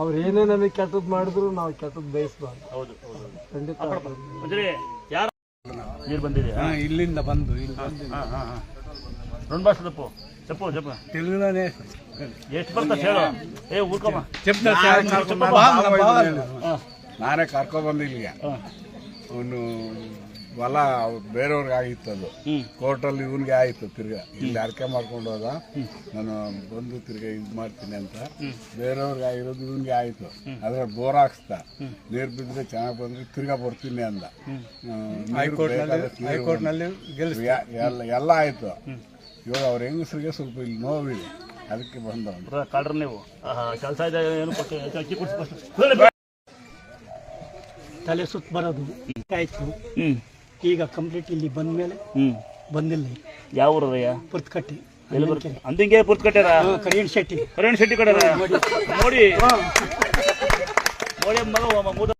ಅವ್ರು ಏನೇ ನಮಗೆ ಕೆಟ್ಟದ್ದು ಮಾಡಿದ್ರು ನಾವು ಕೆಟ್ಟದ್ದು ಬಯಸಬಾರ್ದು. ಹೌದು ಖಂಡಿತ. ಯಾರು ನೀರು ಬಂದಿದೆ ಇಲ್ಲಿಂದ ಬಂದು రెండు భాష చెప్పు చెప్పు చెప్పు తెలుగులోనే ಎಷ್ಟು ಬರ್ತಾ ಹೇಳು. ಏ ಊರ್ಕಮ್ಮ ನಾನೇ ಕರ್ಕೊಬಂದು ಇಲ್ಲಿಗೆ ಅವನು ಹೊಲ ಬೇರೆಯವ್ರಿಗೆ ಆಗಿತ್ತು, ಅದು ಕೋರ್ಟಲ್ಲಿ ಇವನಿಗೆ ಆಯಿತು. ತಿರ್ಗಾ ಇಲ್ಲಿ ಅರ್ಕೆ ಮಾಡ್ಕೊಂಡು ಹೋದ, ನಾನು ಬಂದು ತಿರ್ಗಾ ಇದು ಮಾಡ್ತೀನಿ ಅಂತ. ಬೇರೆಯವ್ರಿಗೆ ಆಗಿರೋದು ಇವನಿಗೆ ಆಯಿತು. ಅದ್ರ ಬೋರ್ ಹಾಕ್ಸ್ತಾ ನೀರು ಬಿದ್ದರೆ ಚೆನ್ನಾಗಿ ಬಂದ್ರೆ ತಿರ್ಗಾ ಬರ್ತೀನಿ ಅಂದ. ಹೈಕೋರ್ಟ್ನಲ್ಲಿ ಎಲ್ಲ ಆಯಿತು. ಇವಾಗ ಅವ್ರ ಹೆಂಗಸರಿಗೆ ಸ್ವಲ್ಪ ಇಲ್ಲಿ ನೋವಿದೆ, ಅದಕ್ಕೆ ಬಂದವನು. ಕಾಡ್ರಿ ನೀವು ಕೆಲಸ ಇದೆ ಏನು ತಲೆ ಸುತ್ತ ಬರೋದು ಆಯ್ತು. ಈಗ ಕಂಪ್ಲೀಟ್ ಇಲ್ಲಿ ಬಂದ ಮೇಲೆ ಬಂದಿಲ್ಲ. ಯಾವ ಊರದಯ್ಯ? ಪುರ್ತಕಟ್ಟೆ. ಅಂದಿಂಗೆ ಪುರ್ತಕಟ್ಟೆರ ಕರಿಯಣ್ ಶೆಟ್ಟಿ ಕಡೆ ನೋಡಿ ನೋಡಿ ಮಗ